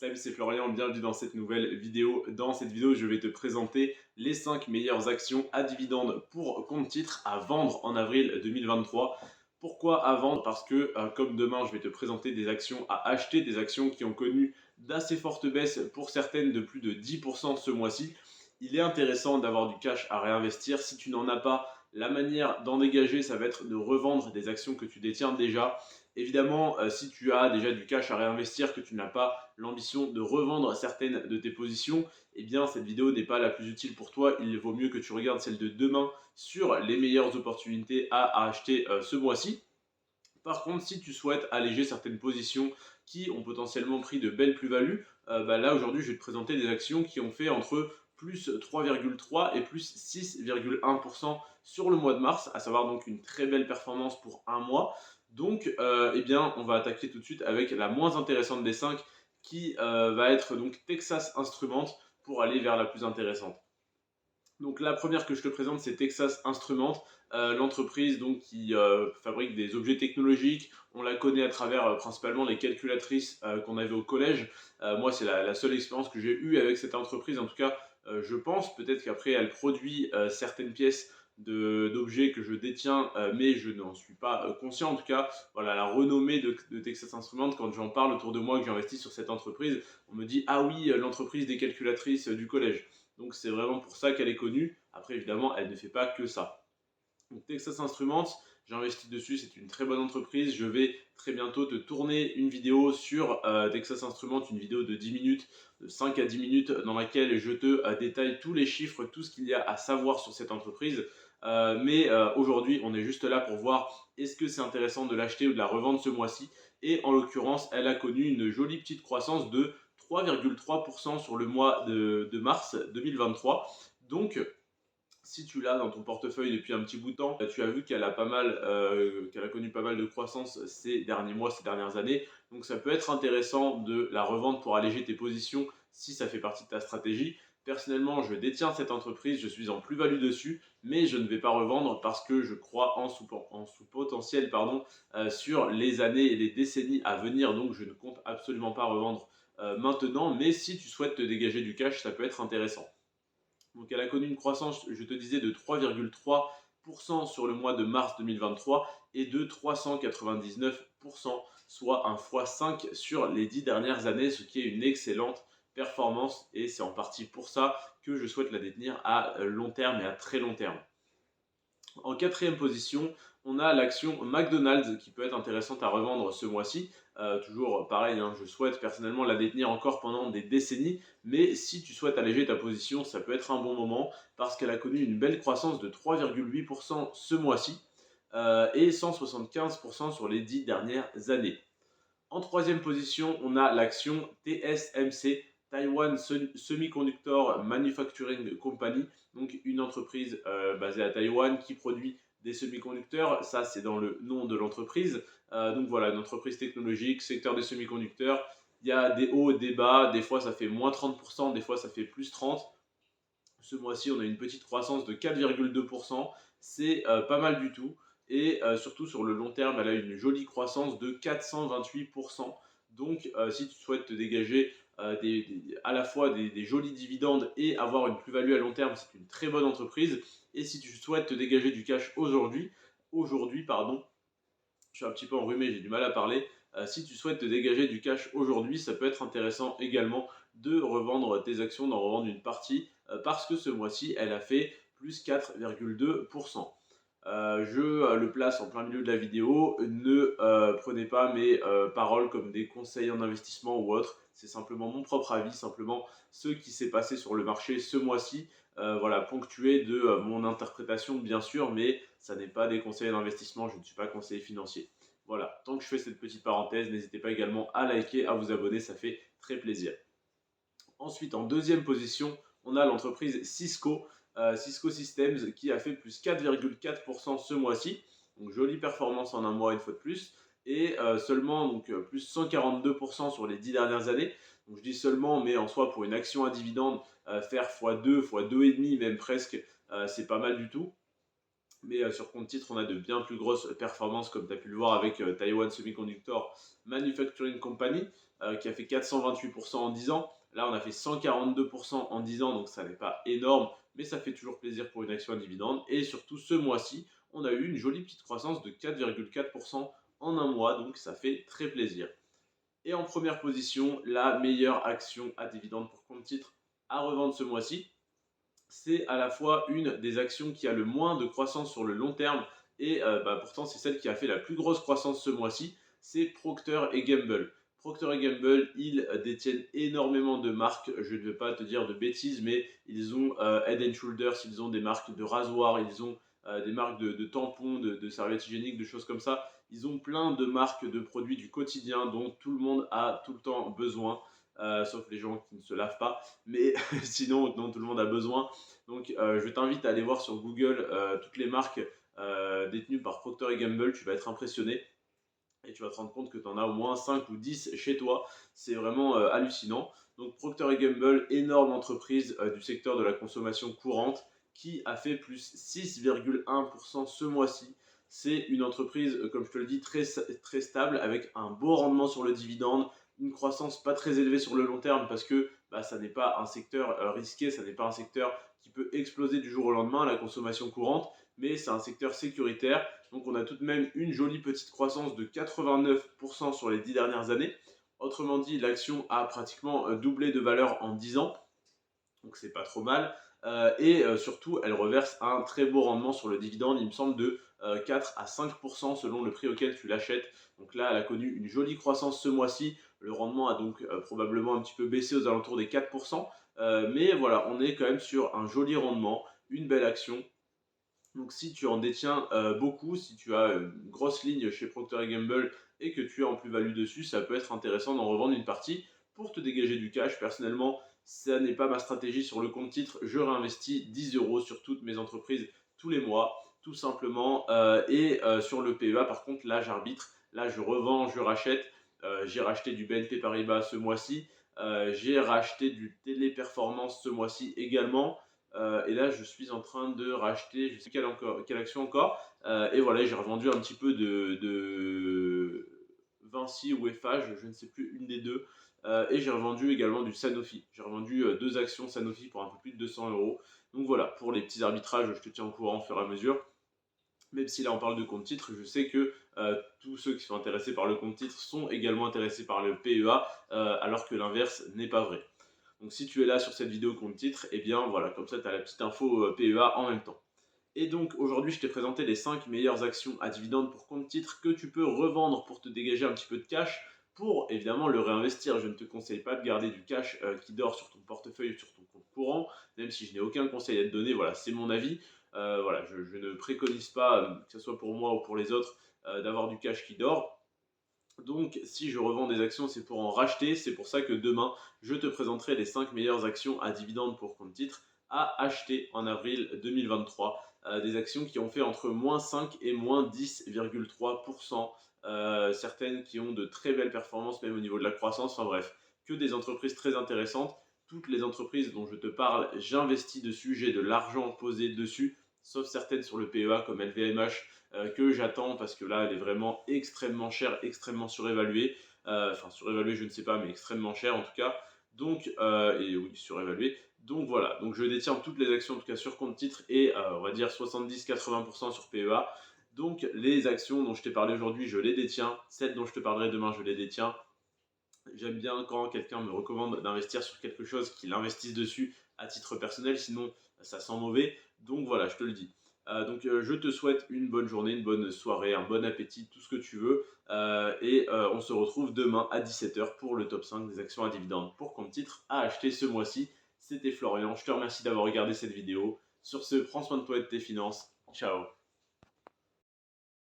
Salut, c'est Florian, bienvenue dans cette nouvelle vidéo. Dans cette vidéo, je vais te présenter les 5 meilleures actions à dividendes pour compte titre à vendre en avril 2023. Pourquoi à vendre? Parce que comme demain, je vais te présenter des actions à acheter, des actions qui ont connu d'assez fortes baisses, pour certaines de plus de 10% ce mois-ci. Il est intéressant d'avoir du cash à réinvestir. Si tu n'en as pas, la manière d'en dégager, ça va être de revendre des actions que tu détiens déjà. Évidemment, si tu as déjà du cash à réinvestir, que tu n'as pas l'ambition de revendre certaines de tes positions, eh bien cette vidéo n'est pas la plus utile pour toi. Il vaut mieux que tu regardes celle de demain sur les meilleures opportunités à acheter ce mois-ci. Par contre, si tu souhaites alléger certaines positions qui ont potentiellement pris de belles plus-values, là aujourd'hui je vais te présenter des actions qui ont fait entre plus 3,3 et plus 6,1% sur le mois de mars, à savoir donc une très belle performance pour un mois. Donc eh bien, on va attaquer tout de suite avec la moins intéressante des 5 qui va être donc Texas Instruments pour aller vers la plus intéressante. Donc la première que je te présente, c'est Texas Instruments, l'entreprise donc qui fabrique des objets technologiques. On la connaît à travers principalement les calculatrices qu'on avait au collège. Moi, c'est la seule expérience que j'ai eue avec cette entreprise. En tout cas, je pense peut-être qu'après, elle produit certaines pièces d'objets que je détiens, mais je n'en suis pas conscient. En tout cas, voilà, la renommée de Texas Instruments, quand j'en parle autour de moi, que j'investis sur cette entreprise, on me dit ah oui, l'entreprise des calculatrices du collège. Donc c'est vraiment pour ça qu'elle est connue. Après, évidemment, elle ne fait pas que ça. Donc Texas Instruments, j'ai investi dessus, c'est une très bonne entreprise. Je vais très bientôt te tourner une vidéo sur Texas Instruments, une vidéo de 10 minutes, de 5 à 10 minutes, dans laquelle je te détaille tous les chiffres, tout ce qu'il y a à savoir sur cette entreprise. Mais aujourd'hui, on est juste là pour voir est-ce que c'est intéressant de l'acheter ou de la revendre ce mois-ci. Et en l'occurrence, elle a connu une jolie petite croissance de 3,3% sur le mois de mars 2023. Donc, si tu l'as dans ton portefeuille depuis un petit bout de temps, tu as vu qu'elle a qu'elle a connu pas mal de croissance ces derniers mois, ces dernières années. Donc ça peut être intéressant de la revendre pour alléger tes positions si ça fait partie de ta stratégie. Personnellement, je détiens cette entreprise, je suis en plus-value dessus, mais je ne vais pas revendre parce que je crois en sous-potentiel sur les années et les décennies à venir. Donc je ne compte absolument pas revendre maintenant, mais si tu souhaites te dégager du cash, ça peut être intéressant. Donc elle a connu une croissance, je te disais, de 3,3% sur le mois de mars 2023 et de 399%, soit un x5 sur les 10 dernières années, ce qui est une excellente performance et c'est en partie pour ça que je souhaite la détenir à long terme et à très long terme. En quatrième position, on a l'action McDonald's qui peut être intéressante à revendre ce mois-ci. Toujours pareil, hein, je souhaite personnellement la détenir encore pendant des décennies, mais si tu souhaites alléger ta position, ça peut être un bon moment parce qu'elle a connu une belle croissance de 3,8% ce mois-ci et 175% sur les 10 dernières années. En troisième position, on a l'action TSMC, Taiwan Semiconductor Manufacturing Company, donc une entreprise basée à Taïwan qui produit des semi-conducteurs. Ça, c'est dans le nom de l'entreprise. Donc voilà, une entreprise technologique, secteur des semi-conducteurs. Il y a des hauts, des bas. Des fois, ça fait moins 30%, des fois, ça fait plus 30%. Ce mois-ci, on a une petite croissance de 4,2%. C'est pas mal du tout. Et surtout sur le long terme, elle a une jolie croissance de 428%. Donc, si tu souhaites te dégager à la fois des jolis dividendes et avoir une plus-value à long terme, c'est une très bonne entreprise. Et si tu souhaites te dégager du cash aujourd'hui, pardon, je suis un petit peu enrhumé, j'ai du mal à parler. Si tu souhaites te dégager du cash aujourd'hui, ça peut être intéressant également de revendre tes actions, d'en revendre une partie, parce que ce mois-ci, elle a fait plus 4,2%. Je le place en plein milieu de la vidéo. Ne prenez pas mes paroles comme des conseils en investissement ou autre. C'est simplement mon propre avis, simplement ce qui s'est passé sur le marché ce mois-ci. Voilà, ponctué de mon interprétation bien sûr, mais ça n'est pas des conseils d'investissement, je ne suis pas conseiller financier. Voilà, tant que je fais cette petite parenthèse, n'hésitez pas également à liker, à vous abonner, ça fait très plaisir. Ensuite, en deuxième position, on a l'entreprise Cisco, Cisco Systems, qui a fait plus 4,4% ce mois-ci. Donc jolie performance en un mois une fois de plus. Et seulement donc, plus 142% sur les 10 dernières années. Donc je dis seulement, mais en soi pour une action à dividende, faire x2, x2,5 même presque, c'est pas mal du tout. Mais sur compte titre, on a de bien plus grosses performances, comme tu as pu le voir avec Taiwan Semiconductor Manufacturing Company, qui a fait 428% en 10 ans. Là, on a fait 142% en 10 ans, donc ça n'est pas énorme, mais ça fait toujours plaisir pour une action à dividende. Et surtout, ce mois-ci, on a eu une jolie petite croissance de 4,4% en un mois, donc ça fait très plaisir. Et en première position, la meilleure action à dividende pour compte titre à revendre ce mois-ci, c'est à la fois une des actions qui a le moins de croissance sur le long terme et pourtant c'est celle qui a fait la plus grosse croissance ce mois-ci, c'est Procter Gamble. Procter Gamble, ils détiennent énormément de marques, je ne vais pas te dire de bêtises, mais ils ont Head Shoulders, ils ont des marques de rasoirs, ils ont des marques de tampons, de serviettes hygiéniques, de choses comme ça. Ils ont plein de marques de produits du quotidien dont tout le monde a tout le temps besoin, sauf les gens qui ne se lavent pas, mais sinon dont tout le monde a besoin. Donc je t'invite à aller voir sur Google toutes les marques détenues par Procter Gamble, tu vas être impressionné et tu vas te rendre compte que tu en as au moins 5 ou 10 chez toi. C'est vraiment hallucinant. Donc Procter Gamble, énorme entreprise du secteur de la consommation courante qui a fait plus 6,1% ce mois-ci. C'est une entreprise, comme je te le dis, très, très stable avec un beau rendement sur le dividende, une croissance pas très élevée sur le long terme parce que ça n'est pas un secteur risqué, ça n'est pas un secteur qui peut exploser du jour au lendemain, la consommation courante, mais c'est un secteur sécuritaire. Donc on a tout de même une jolie petite croissance de 89% sur les 10 dernières années. Autrement dit, l'action a pratiquement doublé de valeur en 10 ans, donc c'est pas trop mal. Surtout, elle reverse un très beau rendement sur le dividende, il me semble, de 4 à 5% selon le prix auquel tu l'achètes. Donc là, elle a connu une jolie croissance ce mois-ci. Le rendement a donc probablement un petit peu baissé aux alentours des 4%. Mais voilà, on est quand même sur un joli rendement, une belle action. Donc si tu en détiens beaucoup, si tu as une grosse ligne chez Procter Gamble et que tu es en plus-value dessus, ça peut être intéressant d'en revendre une partie pour te dégager du cash. Personnellement, ça n'est pas ma stratégie sur le compte titre. Je réinvestis 10 euros sur toutes mes entreprises tous les mois, tout simplement. Sur le PEA, par contre, là, j'arbitre. Là, je revends, je rachète. J'ai racheté du BNP Paribas ce mois-ci. J'ai racheté du Téléperformance ce mois-ci également. Et là, je suis en train de racheter, je ne sais quelle action encore. Et voilà, j'ai revendu un petit peu de Vinci ou Eiffage, je ne sais plus, une des deux. Et j'ai revendu également du Sanofi. J'ai revendu deux actions Sanofi pour un peu plus de 200 euros. Donc voilà, pour les petits arbitrages, je te tiens au courant au fur et à mesure. Même si là on parle de compte titre, je sais que tous ceux qui sont intéressés par le compte titre sont également intéressés par le PEA, alors que l'inverse n'est pas vrai. Donc si tu es là sur cette vidéo compte titre, et bien voilà, comme ça tu as la petite info PEA en même temps. Et donc aujourd'hui je t'ai présenté les 5 meilleures actions à dividendes pour compte titre que tu peux revendre pour te dégager un petit peu de cash pour évidemment le réinvestir. Je ne te conseille pas de garder du cash qui dort sur ton portefeuille ou sur ton compte courant, même si je n'ai aucun conseil à te donner, voilà, c'est mon avis. Voilà, je ne préconise pas, que ce soit pour moi ou pour les autres, d'avoir du cash qui dort. Donc, si je revends des actions, c'est pour en racheter. C'est pour ça que demain, je te présenterai les 5 meilleures actions à dividendes pour compte titre à acheter en avril 2023. Des actions qui ont fait entre moins 5 et moins 10,3%. Certaines qui ont de très belles performances, même au niveau de la croissance. Enfin bref, que des entreprises très intéressantes. Toutes les entreprises dont je te parle, j'investis dessus, j'ai de l'argent posé dessus, sauf certaines sur le PEA comme LVMH que j'attends parce que là, elle est vraiment extrêmement chère, extrêmement surévaluée. Enfin, surévaluée, je ne sais pas, mais extrêmement chère en tout cas. Donc, et oui, surévaluée. Donc voilà, donc je détiens toutes les actions en tout cas sur compte titre et on va dire 70-80% sur PEA. Donc les actions dont je t'ai parlé aujourd'hui, je les détiens. Celles dont je te parlerai demain, je les détiens. J'aime bien quand quelqu'un me recommande d'investir sur quelque chose, qu'il investisse dessus à titre personnel, sinon ça sent mauvais. Donc voilà, je te le dis. Je te souhaite une bonne journée, une bonne soirée, un bon appétit, tout ce que tu veux. On se retrouve demain à 17h pour le top 5 des actions à dividendes pour compte titre à acheter ce mois-ci. C'était Florian, je te remercie d'avoir regardé cette vidéo. Sur ce, prends soin de toi et de tes finances. Ciao.